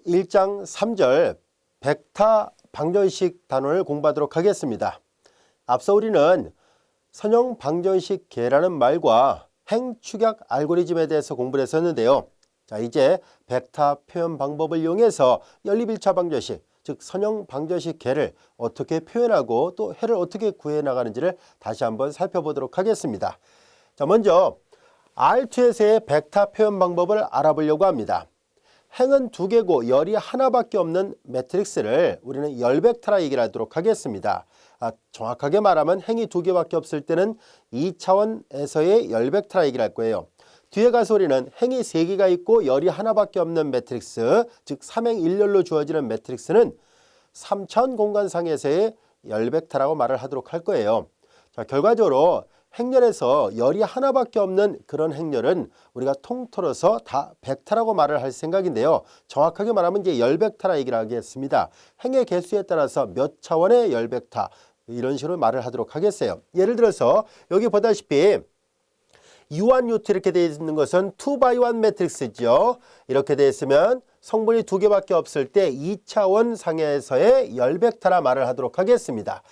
1장 3절 벡터 방정식 단원을 공부하도록 하겠습니다. 앞서 우리는 선형 방정식 계라는 말과 행축약 알고리즘에 대해서 공부를 했었는데요. 자, 이제 벡터 표현 방법을 이용해서 연립1차 방정식, 즉 선형 방정식 계를 어떻게 표현하고 또 해를 어떻게 구해 나가는지를 다시 한번 살펴보도록 하겠습니다. 자, 먼저 R2에서의 벡터 표현 방법을 알아보려고 합니다. 행은 두 개고 열이 하나밖에 없는 매트릭스를 우리는 열벡터라 얘기를 하도록 하겠습니다. 정확하게 말하면 행이 두 개밖에 없을 때는 2차원에서의 열벡터라 얘기를 할 거예요. 뒤에 가서 우리는 행이 세 개가 있고 열이 하나밖에 없는 매트릭스, 즉 삼행일열로 주어지는 매트릭스는 3차원 공간상에서의 열벡터라고 말을 하도록 할 거예요. 자, 결과적으로 행렬에서 열이 하나밖에 없는 그런 행렬은 우리가 통틀어서 다 벡터라고 말을 할 생각인데요. 정확하게 말하면 이제 열벡터라 얘기를 하겠습니다. 행의 개수에 따라서 몇 차원의 열벡터 이런 식으로 말을 하도록 하겠어요. 예를 들어서 여기 보다시피 U1, U2 이렇게 되어 있는 것은 2x1 매트릭스죠. 이렇게 되어 있으면 성분이 두 개밖에 없을 때 2차원 상에서의 열벡터라 말을 하도록 하겠습니다.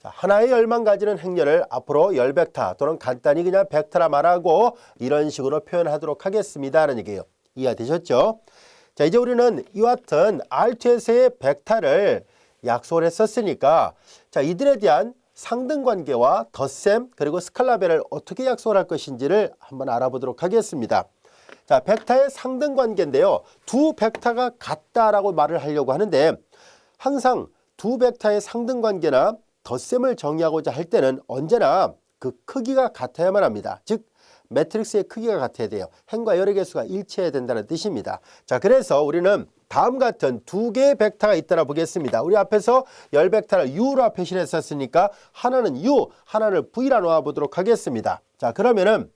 자, 하나의 열만 가지는 행렬을 앞으로 열벡터 또는 간단히 그냥 벡터라 말하고 이런 식으로 표현하도록 하겠습니다 라는 얘기예요. 이해되셨죠? 자, 이제 우리는 이와 같은 R2에서의 벡터를 약속을 했었으니까 자, 이들에 대한 상등관계와 덧셈 그리고 스칼라벨을 어떻게 약속을 할 것인지를 한번 알아보도록 하겠습니다. 자, 벡터의 상등관계인데요. 두 벡터가 같다라고 말을 하려고 하는데 항상 두 벡터의 상등관계나 덧셈을 정의하고자 할 때는 언제나 그 크기가 같아야만 합니다. 즉 매트릭스의 크기가 같아야 돼요. 행과 열의 개수가 일치해야 된다는 뜻입니다. 자, 그래서 우리는 다음 같은 두 개의 벡터가 있다라 보겠습니다. 우리 앞에서 열벡터를 U로 표시했었으니까 하나는 U, 하나를 V라 놓아보도록 하겠습니다. 자, 그러면은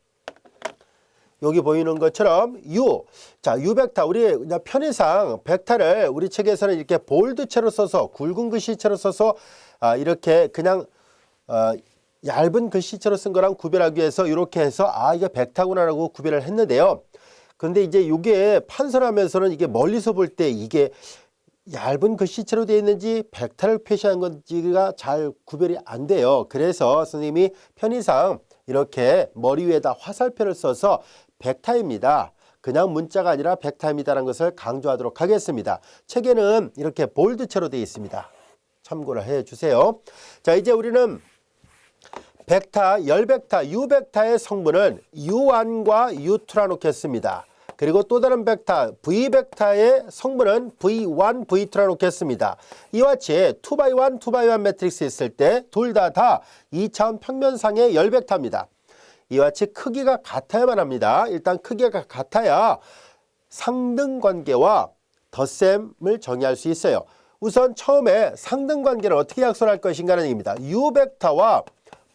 여기 보이는 것처럼 U, 자, U벡터, 우리 편의상 벡터를 우리 책에서는 이렇게 볼드체로 써서 굵은 글씨체로 써서 이렇게 그냥 얇은 글씨체로 쓴 거랑 구별하기 위해서 이렇게 해서 이게 벡터구나라고 구별을 했는데요. 근데 이제 이게 판선하면서는 이게 멀리서 볼 때 이게 얇은 글씨체로 되어 있는지 벡터를 표시한 건지가 잘 구별이 안 돼요. 그래서 선생님이 편의상 이렇게 머리 위에다 화살표를 써서 벡터입니다. 그냥 문자가 아니라 벡터입니다라는 것을 강조하도록 하겠습니다. 책에는 이렇게 볼드체로 되어 있습니다. 참고를 해 주세요. 자, 이제 우리는 벡터, 열벡터, U벡터의 성분은 U1과 U2라 놓겠습니다. 그리고 또 다른 벡터, V벡터의 성분은 V1, V2라 놓겠습니다. 이와 같이 2x1, 2x1 매트릭스 있을 때 둘 다 2차원 평면상의 열벡터입니다. 이와 같이 크기가 같아야만 합니다. 일단 크기가 같아야 상등관계와 덧셈을 정의할 수 있어요. 우선 처음에 상등관계를 어떻게 약속할 것인가는 얘기입니다. U벡터와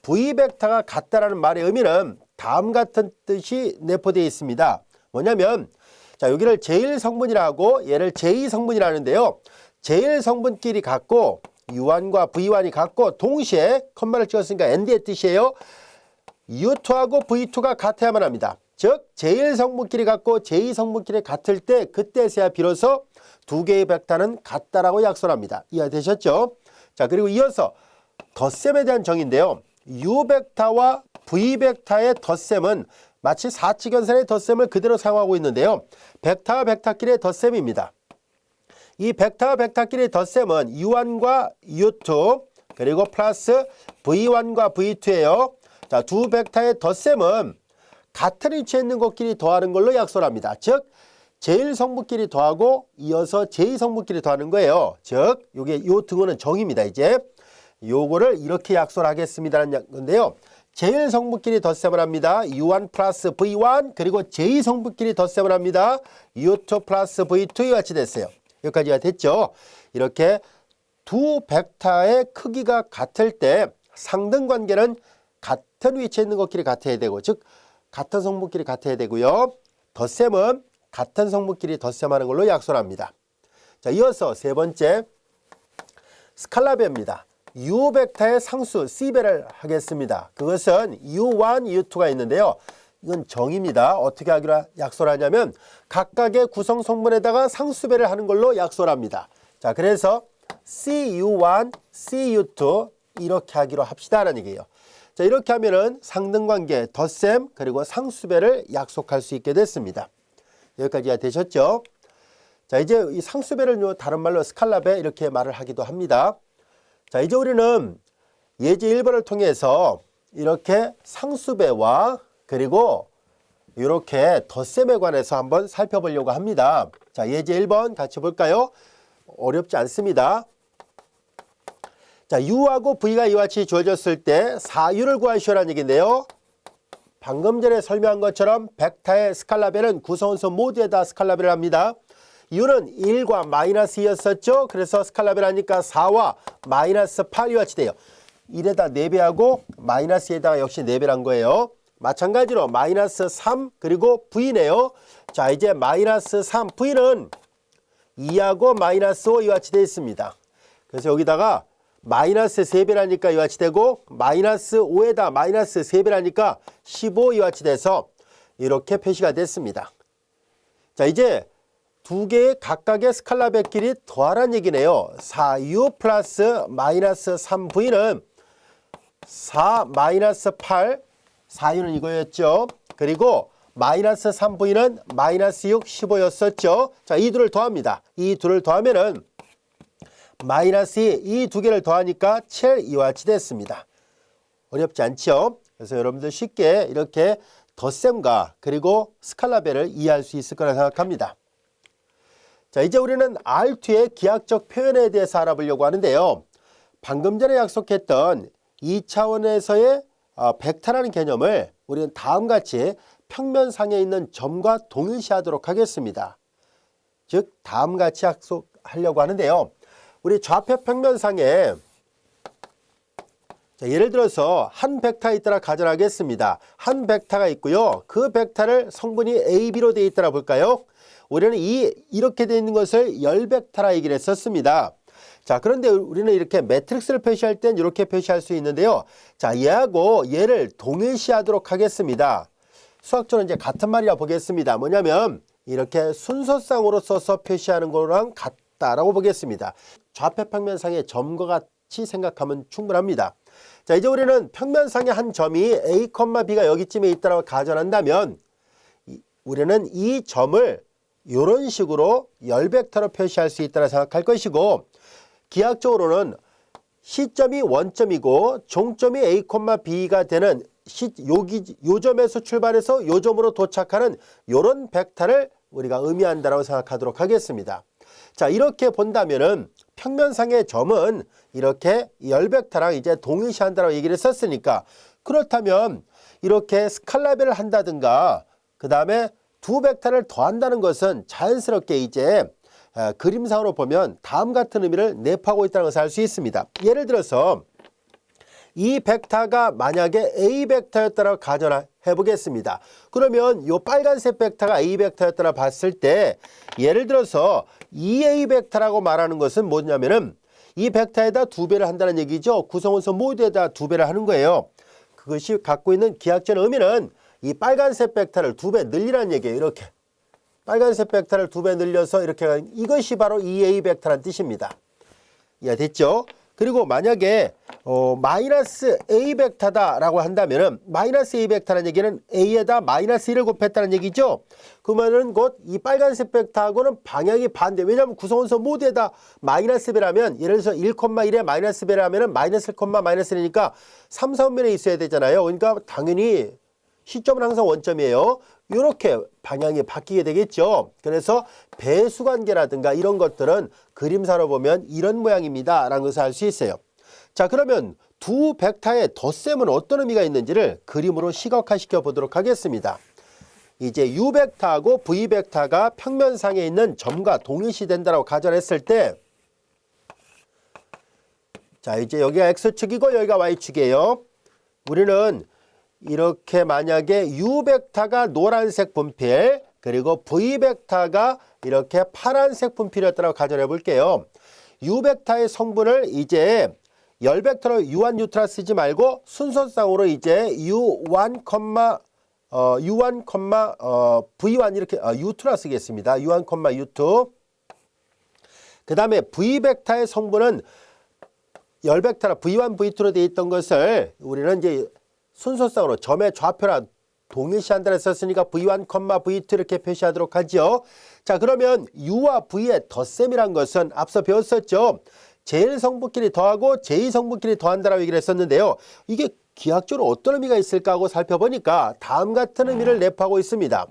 V벡터가 같다라는 말의 의미는 다음 같은 뜻이 내포되어 있습니다. 뭐냐면 자, 여기를 제1성분이라고 얘를 제2성분이라는데요. 제1성분끼리 같고 U1과 V1이 같고 동시에 컴마를 찍었으니까 AND의 뜻이에요. U2하고 V2가 같아야만 합니다. 즉 제1성분끼리 같고 제2성분끼리 같을 때 그때서야 비로소 두 개의 벡터는 같다라고 약속합니다. 이해되셨죠? 자, 그리고 이어서 덧셈에 대한 정의인데요. U벡터와 V벡터의 덧셈은 마치 사칙연산의 덧셈을 그대로 사용하고 있는데요. 벡터와 벡터끼리의 덧셈입니다. 이 벡터와 벡터끼리의 덧셈은 U1과 U2 그리고 플러스 V1과 V2예요. 자, 두 벡터의 덧셈은 같은 위치에 있는 것끼리 더하는 걸로 약속합니다. 즉 제1성분끼리 더하고 이어서 제2성분끼리 더하는 거예요. 즉 요게 요 등호는 정의입니다. 이제 요거를 이렇게 약속을 하겠습니다라는 건데요. 제1성분끼리 덧셈을 합니다. U1 플러스 V1 그리고 제2성분끼리 덧셈을 합니다. U2 플러스 V2 이와 같이 됐어요. 여기까지가 됐죠. 이렇게 두 벡터의 크기가 같을 때 상등관계는 같은 위치에 있는 것끼리 같아야 되고 즉 같은 성분끼리 같아야 되고요. 덧셈은 같은 성분끼리 덧셈하는 걸로 약속합니다. 자, 이어서 세 번째 스칼라배입니다. U벡터의 상수 C배를 하겠습니다. 그것은 U1, U2가 있는데요. 이건 정입니다. 어떻게 하기로 약속을 하냐면 각각의 구성 성분에다가 상수배를 하는 걸로 약속을 합니다. 자, 그래서 CU1, CU2 이렇게 하기로 합시다 라는 얘기예요. 자, 이렇게 하면은 상등관계 덧셈 그리고 상수배를 약속할 수 있게 됐습니다. 여기까지가 되셨죠? 자, 이제 이 상수배를 다른 말로 스칼라배 이렇게 말을 하기도 합니다. 자, 이제 우리는 예제 1번을 통해서 이렇게 상수배와 그리고 이렇게 덧셈에 관해서 한번 살펴보려고 합니다. 자, 예제 1번 같이 볼까요? 어렵지 않습니다. 자, U하고 V가 이와 같이 주어졌을 때 4U를 구하시오라는 얘기인데요. 방금 전에 설명한 것처럼 벡터의 스칼라벨은 구성원수 모두에다 스칼라벨을 합니다. U는 1과 마이너스 2였었죠. 그래서 스칼라벨 하니까 4와 마이너스 8이 같이 돼요. 1에다 4배하고 마이너스 2에다가 역시 4배를 한 거예요. 마찬가지로 마이너스 3 그리고 V네요. 자, 이제 마이너스 3 V는 2하고 마이너스 5 이와 같이 되어 있습니다. 그래서 여기다가 마이너스 3배라니까 이와 같이 되고 마이너스 5에다 마이너스 3배라니까 15 이와 같이 돼서 이렇게 표시가 됐습니다. 자, 이제 두 개의 각각의 스칼라벨끼리 더하라는 얘기네요. 4U 플러스 마이너스 3V는 4 마이너스 8 4U는 이거였죠. 그리고 마이너스 3V는 마이너스 6 15였었죠. 자, 이 둘을 더합니다. 이 둘을 더하면은 마이너스 2, 이 두 개를 더하니까 7 이와 같이 됐습니다. 어렵지 않죠? 그래서 여러분들 쉽게 이렇게 덧셈과 그리고 스칼라벨을 이해할 수 있을 거라 생각합니다. 자, 이제 우리는 R2의 기하학적 표현에 대해서 알아보려고 하는데요. 방금 전에 약속했던 2차원에서의 벡터라는 개념을 우리는 다음과 같이 평면상에 있는 점과 동일시하도록 하겠습니다. 즉 다음과 같이 약속하려고 하는데요. 우리 좌표 평면상에 자, 예를 들어서 한 벡터가 있다라 가정하겠습니다. 한 벡터가 있고요. 그 벡터를 성분이 A, B로 되어 있다라 볼까요? 우리는 이렇게 되어 있는 것을 열 벡터라 얘기를 했었습니다. 자, 그런데 우리는 이렇게 매트릭스를 표시할 땐 이렇게 표시할 수 있는데요. 자, 얘하고 얘를 동일시하도록 하겠습니다. 수학적으로 이제 같은 말이라 보겠습니다. 뭐냐면 이렇게 순서상으로 써서 표시하는 거랑 같다라고 보겠습니다. 좌표 평면상의 점과 같이 생각하면 충분합니다. 자, 이제 우리는 평면상의 한 점이 A, B가 여기쯤에 있다고 가정한다면 우리는 이 점을 이런 식으로 열 벡터로 표시할 수 있다고 생각할 것이고 기하학적으로는 시점이 원점이고 종점이 A, B가 되는 요 점에서 출발해서 요 점으로 도착하는 이런 벡터를 우리가 의미한다고 생각하도록 하겠습니다. 자, 이렇게 본다면은 평면상의 점은 이렇게 열 벡터랑 이제 동일시한다고 얘기를 했었으니까 그렇다면 이렇게 스칼라벨을 한다든가 그 다음에 두 벡터를 더한다는 것은 자연스럽게 이제 그림상으로 보면 다음 같은 의미를 내포하고 있다는 것을 알 수 있습니다. 예를 들어서 이 벡터가 만약에 A 벡터였다고 가정해 보겠습니다. 그러면 이 빨간색 벡터가 A 벡터였다고 봤을 때 예를 들어서 2A 벡터라고 말하는 것은 뭐냐면은 이 벡터에다 2배를 한다는 얘기죠. 구성원수 모두에다 2배를 하는 거예요. 그것이 갖고 있는 기하학적 의미는 이 빨간색 벡터를 2배 늘리라는 얘기예요. 이렇게 빨간색 벡터를 2배 늘려서 이렇게 이것이 바로 2A 벡터라는 뜻입니다. 이해됐죠? 그리고 만약에 마이너스 A 벡터다라고 한다면은 마이너스 A 벡터라는 얘기는 A에다 마이너스 1을 곱했다는 얘기죠. 그러면은 곧 이 빨간색 벡터하고는 방향이 반대. 왜냐하면 구성원수 모두에다 마이너스 배라면 예를 들어서 1,1에 마이너스 배라면은 마이너스 1, 마이너스 1이니까 3, 4분면에 있어야 되잖아요. 그러니까 당연히 시점은 항상 원점이에요. 이렇게 방향이 바뀌게 되겠죠. 그래서 배수관계라든가 이런 것들은 그림사로 보면 이런 모양입니다 라는 것을 알 수 있어요. 자, 그러면 두 벡터의 덧셈은 어떤 의미가 있는지를 그림으로 시각화시켜 보도록 하겠습니다. 이제 U 벡터하고 V 벡터가 평면상에 있는 점과 동일시 된다고 가정했을 때 자, 이제 여기가 X축이고 여기가 Y축이에요. 우리는 이렇게 만약에 U 벡터가 노란색 분필 그리고 V 벡터가 이렇게 파란색 분필이었다고 가정해 볼게요. U 벡터의 성분을 이제 열 벡터로 U1, U2라 쓰지 말고 순서상으로 이제 U1, U1, V1 이렇게 U2라 쓰겠습니다. U1, U2. 그 다음에 V벡터의 성분은 열벡터라 V1, V2로 되어 있던 것을 우리는 이제 순서상으로 점의 좌표나 동일시한다고 썼으니까 V1, V2 이렇게 표시하도록 하죠. 자, 그러면 U와 V의 덧셈이란 것은 앞서 배웠었죠. 제1성분끼리 더하고 제2성분끼리 더한다라고 얘기를 했었는데요. 이게 기하학적으로 어떤 의미가 있을까 하고 살펴보니까 다음 같은 의미를 내포하고 있습니다.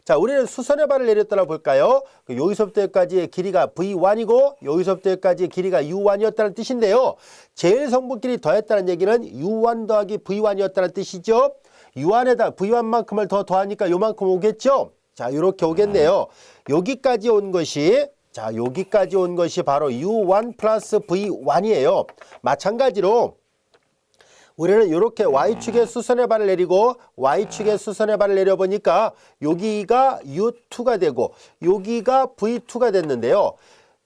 자, 우리는 수선의 발을 내렸다고 볼까요? 여기서부터 여기까지의 길이가 V1이고 여기서부터 여기까지의 길이가 U1이었다는 뜻인데요. 제1성분끼리 더했다는 얘기는 U1 더하기 V1이었다는 뜻이죠. U1에다 V1만큼을 더 더하니까 요만큼 오겠죠. 자, 이렇게 오겠네요. 여기까지 온 것이 바로 U1 플러스 V1이에요. 마찬가지로 우리는 이렇게 Y축에 수선의 발을 내리고 Y축에 수선의 발을 내려보니까 여기가 U2가 되고 여기가 V2가 됐는데요.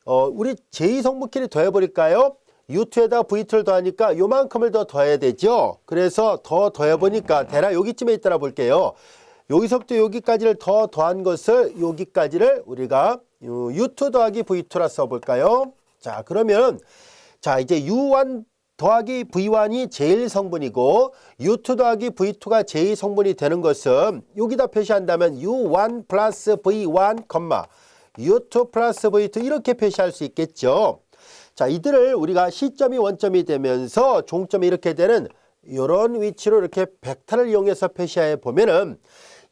우리 제2성분끼리 더해버릴까요? U2에다 V2를 더하니까 요만큼을 더 더해야 되죠. 그래서 더 더해보니까 대략 여기쯤에 있다라 볼게요. 여기서부터 여기까지를 더 더한 것을 여기까지를 우리가 U2 더하기 V2라 써볼까요? 자, 그러면 자, 이제 U1 더하기 V1이 제1성분이고 U2 더하기 V2가 제2성분이 되는 것은 여기다 표시한다면 U1 플러스 V1, U2 플러스 V2 이렇게 표시할 수 있겠죠. 자, 이들을 우리가 시점이 원점이 되면서 종점이 이렇게 되는 이런 위치로 이렇게 벡터를 이용해서 표시해 보면은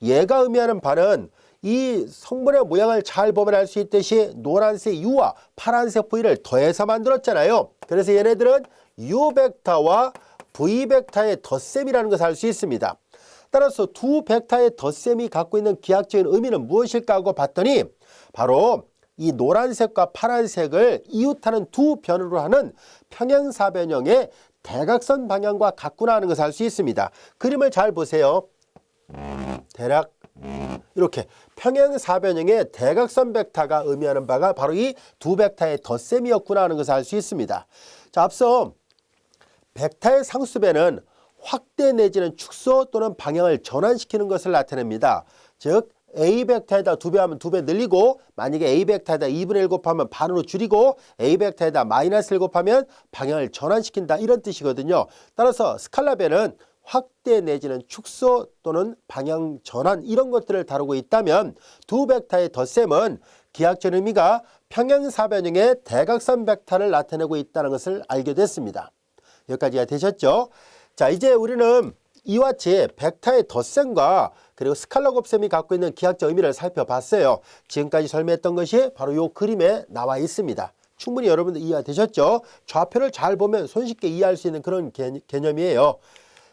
얘가 의미하는 바는 이 성분의 모양을 잘 보면 알 수 있듯이 노란색 U와 파란색 V를 더해서 만들었잖아요. 그래서 얘네들은 U벡터와 V벡터의 덧셈이라는 것을 알 수 있습니다. 따라서 두 벡터의 덧셈이 갖고 있는 기하학적인 의미는 무엇일까 하고 봤더니 바로 이 노란색과 파란색을 이웃하는 두 변으로 하는 평행사변형의 대각선 방향과 같구나 하는 것을 알 수 있습니다. 그림을 잘 보세요. 대략 이렇게 평행사변형의 대각선 벡터가 의미하는 바가 바로 이 두 벡터의 덧셈이었구나 하는 것을 알 수 있습니다. 자, 앞서 벡터의 상수배는 확대 내지는 축소 또는 방향을 전환시키는 것을 나타냅니다. 즉 A 벡터에다 2배 하면 2배 늘리고 만약에 A 벡터에다 2분의 1 곱하면 반으로 줄이고 A 벡터에다 마이너스 1 곱하면 방향을 전환시킨다 이런 뜻이거든요. 따라서 스칼라배는 확대 내지는 축소 또는 방향 전환 이런 것들을 다루고 있다면 두 벡터의 덧셈은 기하학적 의미가 평행사변형의 대각선 벡터를 나타내고 있다는 것을 알게 됐습니다. 여기까지가 되셨죠? 자, 이제 우리는 이와 같이 벡터의 덧셈과 그리고 스칼라 곱셈이 갖고 있는 기하학적 의미를 살펴봤어요. 지금까지 설명했던 것이 바로 이 그림에 나와 있습니다. 충분히 여러분들 이해가 되셨죠? 좌표를 잘 보면 손쉽게 이해할 수 있는 그런 개념이에요.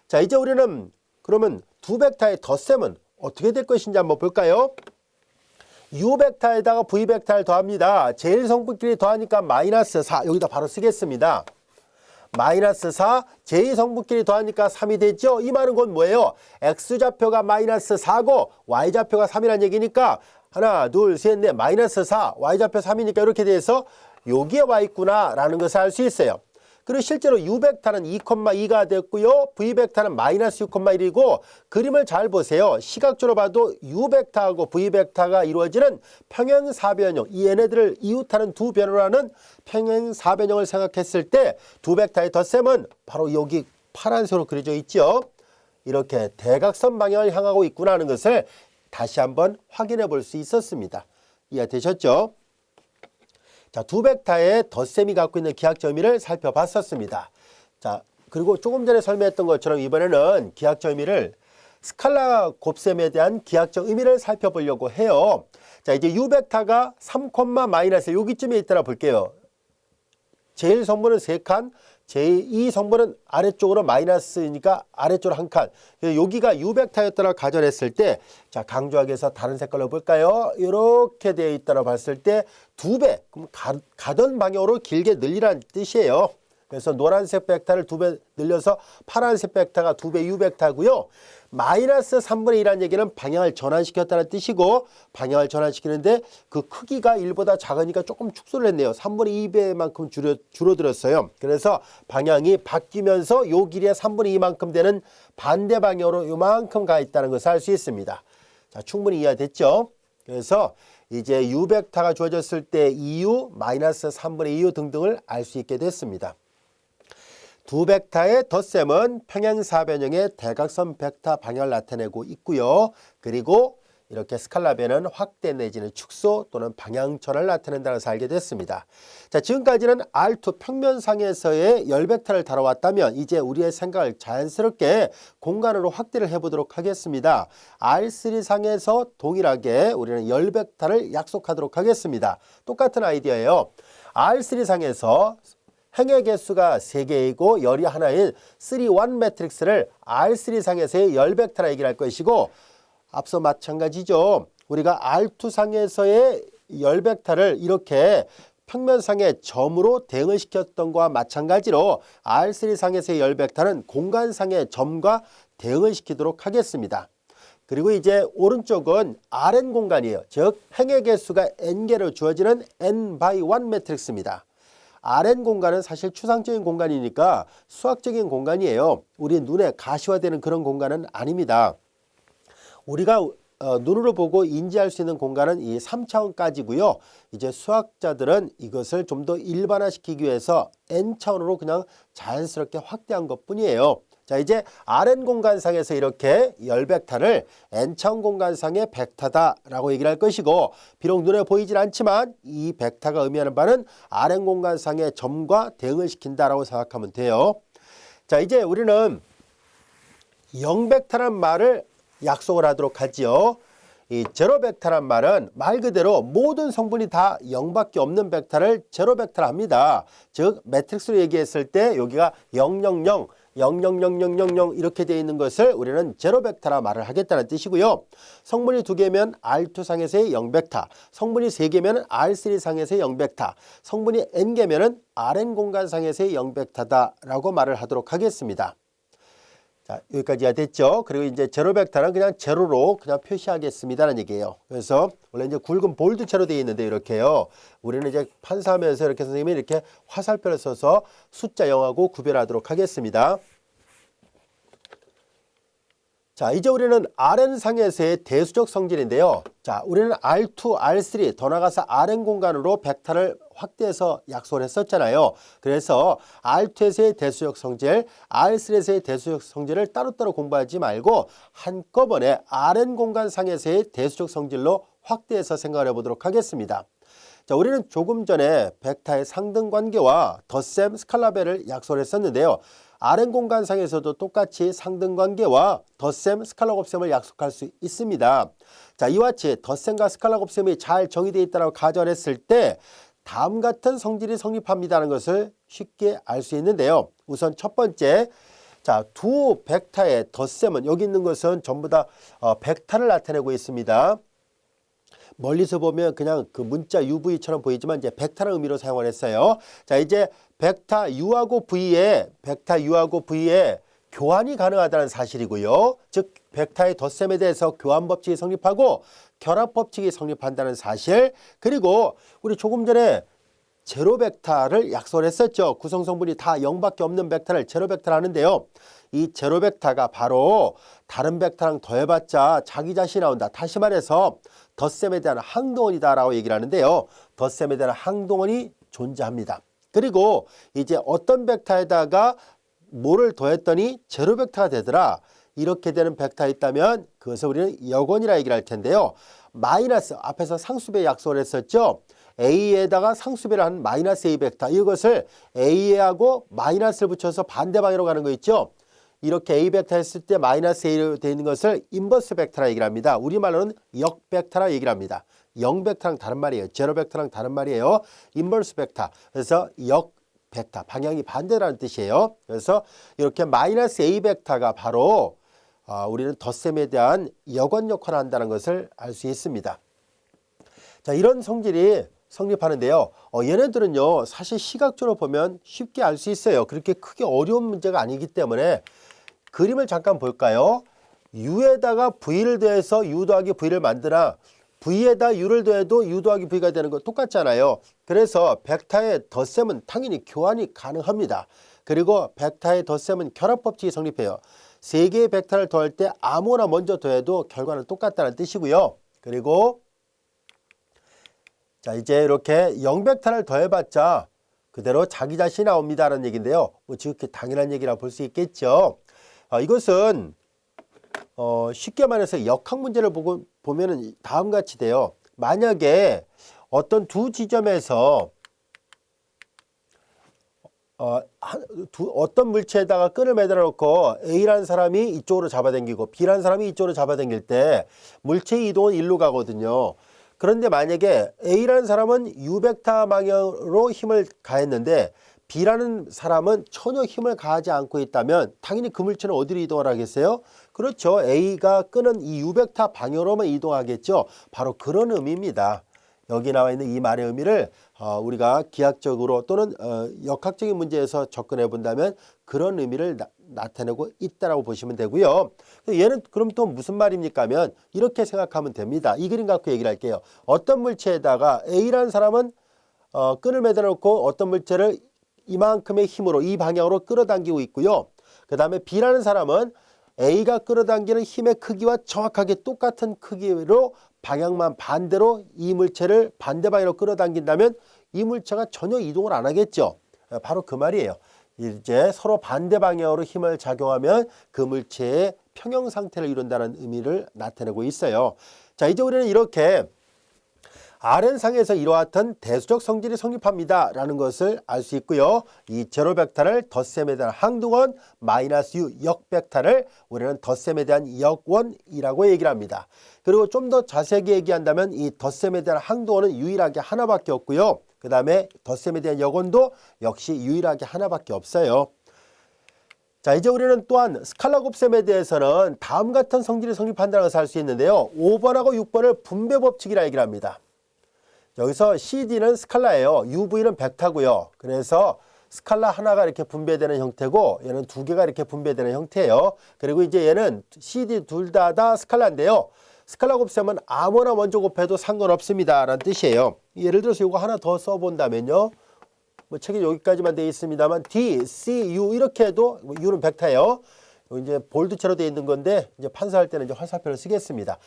자, 이제 우리는 그러면 두 벡터의 덧셈은 어떻게 될 것인지 한번 볼까요? U벡터에다가 V벡터를 더합니다. 제1성분끼리 더하니까 마이너스 4 여기다 바로 쓰겠습니다. 마이너스 4 제2성분끼리 더하니까 3이 되죠. 이 말은 곧 뭐예요? X좌표가 마이너스 4고 Y좌표가 3이라는 얘기니까 하나 둘 셋 넷 마이너스 4 Y좌표 3이니까 이렇게 돼서 여기에 와 있구나 라는 것을 알 수 있어요. 그리고 실제로 U벡터는 2,2가 됐고요. V벡터는 마이너스 6,1이고 그림을 잘 보세요. 시각적으로 봐도 U벡터하고 V벡터가 이루어지는 평행사변형 이 얘네들을 이웃하는 두 변으로 하는 평행사변형을 생각했을 때 두 벡터의 덧셈은 바로 여기 파란색으로 그려져 있죠. 이렇게 대각선 방향을 향하고 있구나 하는 것을 다시 한번 확인해 볼 수 있었습니다. 이해되셨죠? 자, 두 벡터의 덧셈이 갖고 있는 기하학적 의미를 살펴봤었습니다. 자, 그리고 조금 전에 설명했던 것처럼 이번에는 기하학적 의미를 스칼라 곱셈에 대한 기하학적 의미를 살펴보려고 해요. 자, 이제 U벡터가 3, 마이너스 여기쯤에 있다라 볼게요. 제1성분은 3칸, 제2성분은 아래쪽으로 마이너스니까 아래쪽으로 한 칸. 여기가 U벡터였다고 가정했을 때, 자, 강조하기 위해서 다른 색깔로 볼까요? 이렇게 되어 있다고 봤을 때 2배, 그럼 가던 방향으로 길게 늘리라는 뜻이에요. 그래서 노란색 벡터를 2배 늘려서 파란색 벡터가 2배 U 벡터고요. 마이너스 3분의 1이라는 얘기는 방향을 전환시켰다는 뜻이고, 방향을 전환시키는데 그 크기가 1보다 작으니까 조금 축소를 했네요. 3분의 2배만큼 줄어들었어요. 그래서 방향이 바뀌면서 요 길이의 3분의 2만큼 되는 반대 방향으로 요만큼 가 있다는 것을 알 수 있습니다. 자, 충분히 이해됐죠? 그래서 이제 U 벡터가 주어졌을 때 2U, 마이너스 3분의 2U 등등을 알 수 있게 됐습니다. 두 벡터의 덧셈은 평행사변형의 대각선 벡터 방향을 나타내고 있고요. 그리고 이렇게 스칼라 변은 확대 내지는 축소 또는 방향전환을 나타낸다는 것을 알게 됐습니다. 자, 지금까지는 R2 평면상에서의 열 벡터를 다뤄왔다면 이제 우리의 생각을 자연스럽게 공간으로 확대를 해보도록 하겠습니다. R3 상에서 동일하게 우리는 열 벡터를 약속하도록 하겠습니다. 똑같은 아이디어예요. R3 상에서 행의 개수가 3개이고 열이 하나인 3-1 매트릭스를 R3 상에서의 열 벡터라 얘기를 할 것이고, 앞서 마찬가지죠. 우리가 R2 상에서의 열 벡터를 이렇게 평면상의 점으로 대응을 시켰던 것과 마찬가지로 R3 상에서의 열 벡터는 공간상의 점과 대응을 시키도록 하겠습니다. 그리고 이제 오른쪽은 Rn 공간이에요. 즉 행의 개수가 n개로 주어지는 n×1 매트릭스입니다. Rn 공간은 사실 추상적인 공간이니까 수학적인 공간이에요. 우리 눈에 가시화되는 그런 공간은 아닙니다. 우리가 눈으로 보고 인지할 수 있는 공간은 이 3차원까지고요. 이제 수학자들은 이것을 좀 더 일반화시키기 위해서 n차원으로 그냥 자연스럽게 확대한 것뿐이에요. 자, 이제 Rn 공간상에서 이렇게 열 벡터를 n차원 공간상의 벡터다라고 얘기를 할 것이고, 비록 눈에 보이진 않지만 이 벡터가 의미하는 바는 Rn 공간상의 점과 대응을 시킨다라고 생각하면 돼요. 자, 이제 우리는 0벡터란 말을 약속을 하도록 하지요. 이 제로 벡터란 말은 말 그대로 모든 성분이 다 0밖에 없는 벡터를 제로 벡터라 합니다. 즉 매트릭스로 얘기했을 때 여기가 000 0000000 이렇게 되어 있는 것을 우리는 제로 벡터라 말을 하겠다는 뜻이고요. 성분이 2개면 R2 상에서의 0벡터, 성분이 3개면 R3 상에서의 0벡터, 성분이 n개면은 Rn 공간상에서의 0벡터다라고 말을 하도록 하겠습니다. 자, 여기까지가 됐죠. 그리고 이제 제로 벡터는 그냥 제로로 그냥 표시하겠습니다라는 얘기예요. 그래서 원래 이제 굵은 볼드체로 되어 있는데 이렇게요. 우리는 이제 판사하면서 이렇게 선생님이 이렇게 화살표를 써서 숫자 0하고 구별하도록 하겠습니다. 자, 이제 우리는 Rn상에서의 대수적 성질인데요. 자, 우리는 R2, R3 더 나가서 Rn 공간으로 벡터를 확대해서 약속을 했었잖아요. 그래서 R2에서의 대수적 성질, R3에서의 대수적 성질을 따로따로 공부하지 말고 한꺼번에 Rn 공간상에서의 대수적 성질로 확대해서 생각을 해보도록 하겠습니다. 자, 우리는 조금 전에 벡터의 상등관계와 덧셈 스칼라벨을 약속을 했었는데요. Rn 공간상에서도 똑같이 상등관계와 덧셈, 스칼라 곱셈을 약속할 수 있습니다. 자, 이와 같이 덧셈과 스칼라 곱셈이 잘 정의되어 있다고 가정을 했을 때 다음 같은 성질이 성립합니다는 것을 쉽게 알 수 있는데요. 우선 첫 번째, 자, 두 벡터의 덧셈은 여기 있는 것은 전부 다 벡터를 나타내고 있습니다. 멀리서 보면 그냥 그 문자 UV처럼 보이지만 이제 벡터라는 의미로 사용을 했어요. 자, 이제 벡터 U하고 V에 교환이 가능하다는 사실이고요. 즉 벡터의 덧셈에 대해서 교환 법칙이 성립하고 결합 법칙이 성립한다는 사실, 그리고 우리 조금 전에 제로 벡터를 약속을 했었죠. 구성 성분이 다 0밖에 없는 벡터를 제로 벡터를 하는데요. 이 제로 벡터가 바로 다른 벡터랑 더해봤자 자기 자신이 나온다. 다시 말해서 덧셈에 대한 항동원이다 라고 얘기를 하는데요. 덧셈에 대한 항동원이 존재합니다. 그리고 이제 어떤 벡터에다가 뭐를 더했더니 제로 벡터가 되더라. 이렇게 되는 벡터가 있다면 그것을 우리는 역원이라 얘기를 할 텐데요. 마이너스, 앞에서 상수배 약속을 했었죠. A에다가 상수배를 한 마이너스 A 벡터, 이것을 A하고 마이너스를 붙여서 반대 방향으로 가는 거 있죠. 이렇게 A 벡터 했을 때 마이너스 A로 되어 있는 것을 인버스 벡터라 얘기를 합니다. 우리말로는 역 벡터라 얘기를 합니다. 0 벡터랑 다른 말이에요. 제로 벡터랑 다른 말이에요. 인버스 벡터. 그래서 역 벡터, 방향이 반대라는 뜻이에요. 그래서 이렇게 마이너스 A 벡터가 바로 우리는 덧셈에 대한 역원 역할을 한다는 것을 알 수 있습니다. 자, 이런 성질이 성립하는데요. 얘네들은요 사실 시각적으로 보면 쉽게 알 수 있어요. 그렇게 크게 어려운 문제가 아니기 때문에 그림을 잠깐 볼까요? u에다가 v를 더해서 u 더하기 v를 만드나 v에다 u를 더해도 u 더하기 v가 되는 거 똑같잖아요. 그래서 벡터의 덧셈은 당연히 교환이 가능합니다. 그리고 벡터의 덧셈은 결합법칙이 성립해요. 세 개의 벡터를 더할 때 아무거나 먼저 더해도 결과는 똑같다는 뜻이고요. 그리고 자 이제 이렇게 0벡터를 더해봤자 그대로 자기 자신이 나옵니다라는 얘기인데요. 뭐 지극히 당연한 얘기라 볼 수 있겠죠. 이것은 쉽게 말해서 역학 문제를 보면은 다음과 같이 돼요. 만약에 어떤 두 지점에서 어떤 물체에다가 끈을 매달아 놓고 A라는 사람이 이쪽으로 잡아당기고 B라는 사람이 이쪽으로 잡아당길 때 물체의 이동은 일로 가거든요. 그런데 만약에 A라는 사람은 U벡터 방향으로 힘을 가했는데 B라는 사람은 전혀 힘을 가하지 않고 있다면 당연히 그 물체는 어디로 이동을 하겠어요? 그렇죠. A가 끄는 이 U벡터 방향으로만 이동하겠죠. 바로 그런 의미입니다. 여기 나와 있는 이 말의 의미를 우리가 기하학적으로 또는 역학적인 문제에서 접근해 본다면 그런 의미를 나타내고 있다라고 보시면 되고요. 얘는 그럼 또 무슨 말입니까 하면 이렇게 생각하면 됩니다. 이 그림 갖고 얘기를 할게요. 어떤 물체에다가 A라는 사람은 끈을 매달아 놓고 어떤 물체를 이만큼의 힘으로 이 방향으로 끌어당기고 있고요. 그 다음에 B라는 사람은 A가 끌어당기는 힘의 크기와 정확하게 똑같은 크기로 방향만 반대로 이 물체를 반대 방향으로 끌어당긴다면 이 물체가 전혀 이동을 안 하겠죠. 바로 그 말이에요. 이제 서로 반대 방향으로 힘을 작용하면 그 물체의 평형 상태를 이룬다는 의미를 나타내고 있어요. 자, 이제 우리는 이렇게 Rn상에서 이러한 대수적 성질이 성립합니다 라는 것을 알 수 있고요. 이 제로 벡터를 덧셈에 대한 항등원 마이너스 U 역벡터를 우리는 덧셈에 대한 역원이라고 얘기를 합니다. 그리고 좀 더 자세하게 얘기한다면 이 덧셈에 대한 항등원은 유일하게 하나밖에 없고요. 그 다음에 덧셈에 대한 역원도 역시 유일하게 하나밖에 없어요. 자, 이제 우리는 또한 스칼라 곱셈에 대해서는 다음 같은 성질이 성립한다는 것을 알 수 있는데요. 5번하고 6번을 분배 법칙이라 얘기를 합니다. 여기서 CD는 스칼라예요. UV는 벡터고요. 그래서 스칼라 하나가 이렇게 분배되는 형태고 얘는 두 개가 이렇게 분배되는 형태예요. 그리고 이제 얘는 CD 둘 다 스칼라인데요. 스칼라 곱셈은 아무나 먼저 곱해도 상관없습니다 라는 뜻이에요. 예를 들어서 이거 하나 더 써본다면요. 뭐 책에 여기까지만 되어 있습니다만 D, C, U 이렇게 해도 U는 벡터예요. 이제 볼드체로 되어 있는 건데 이제 판사할 때는 이제 화살표를 쓰겠습니다.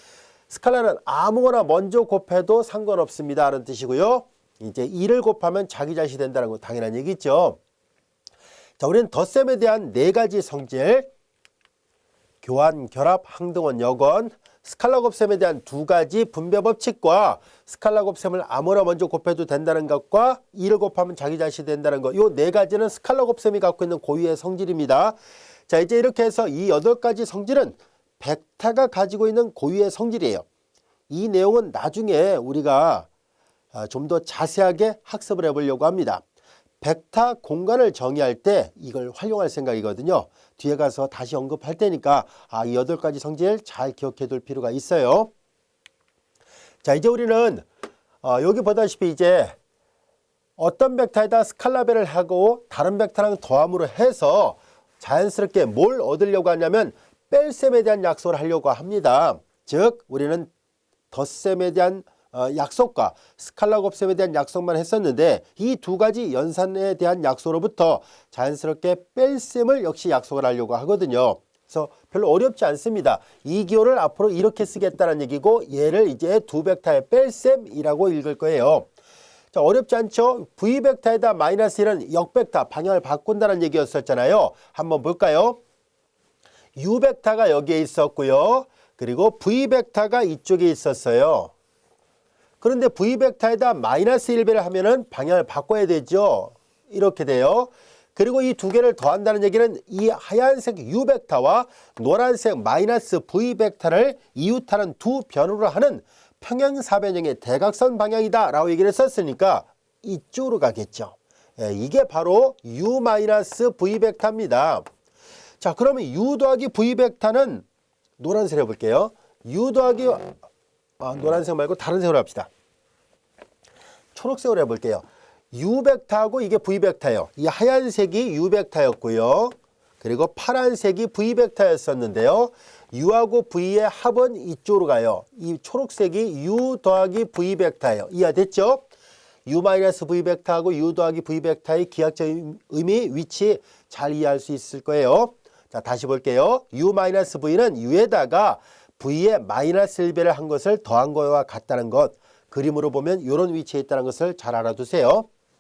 스칼라는 아무거나 먼저 곱해도 상관없습니다 라는 뜻이고요. 이제 2를 곱하면 자기 자신이 된다는 거 당연한 얘기죠. 자, 우리는 덧셈에 대한 네 가지 성질, 교환, 결합, 항등원, 역원, 스칼라 곱셈에 대한 두 가지 분배 법칙과 스칼라 곱셈을 아무나 먼저 곱해도 된다는 것과 2를 곱하면 자기 자신이 된다는 것, 이 네 가지는 스칼라 곱셈이 갖고 있는 고유의 성질입니다. 자, 이제 이렇게 해서 이 8가지 성질은 벡터가 가지고 있는 고유의 성질이에요. 이 내용은 나중에 우리가 좀 더 자세하게 학습을 해보려고 합니다. 벡터 공간을 정의할 때 이걸 활용할 생각이거든요. 뒤에 가서 다시 언급할 테니까 이 8가지 성질 잘 기억해 둘 필요가 있어요. 자, 이제 우리는 여기 보다시피 이제 어떤 벡터에다 스칼라배를 하고 다른 벡터랑 더함으로 해서 자연스럽게 뭘 얻으려고 하냐면 뺄셈에 대한 약속을 하려고 합니다. 즉 우리는 덧셈에 대한 약속과 스칼라 곱셈에 대한 약속만 했었는데 이 두 가지 연산에 대한 약속으로부터 자연스럽게 뺄셈을 역시 약속을 하려고 하거든요. 그래서 별로 어렵지 않습니다. 이 기호를 앞으로 이렇게 쓰겠다는 얘기고 얘를 이제 두 벡터의 뺄셈이라고 읽을 거예요. 자, 어렵지 않죠? V벡터에다 마이너스 1은 역벡터 방향을 바꾼다는 얘기였었잖아요. 한번 볼까요? U벡터가 여기에 있었고요. 그리고 V벡터가 이쪽에 있었어요. 그런데 V벡터에다 마이너스 1배를 하면은 방향을 바꿔야 되죠. 이렇게 돼요. 그리고 이 두 개를 더한다는 얘기는 이 하얀색 U벡터와 노란색 마이너스 V벡터를 이웃하는 두 변으로 하는 평행사변형의 대각선 방향이다 라고 얘기를 했었으니까 이쪽으로 가겠죠. 이게 바로 U-V벡터입니다. 자, 그러면 U 더하기 V 벡터는 노란색 해볼게요. U 더하기 노란색 말고 다른 색으로 합시다. 초록색으로 해볼게요. U 벡터하고 이게 V 벡터예요. 이 하얀색이 U 벡터였고요. 그리고 파란색이 V 벡터였었는데요. U하고 V의 합은 이쪽으로 가요. 이 초록색이 U 더하기 V 벡터예요. 이해됐죠? U-V 벡터하고 U 더하기 V 벡터의 기하학적 의미, 위치 잘 이해할 수 있을 거예요. 자, 다시 볼게요. U-V는 U에다가 V의 마이너스 1배를 한 것을 더한 거와 같다는 것. 그림으로 보면 이런 위치에 있다는 것을 잘 알아두세요.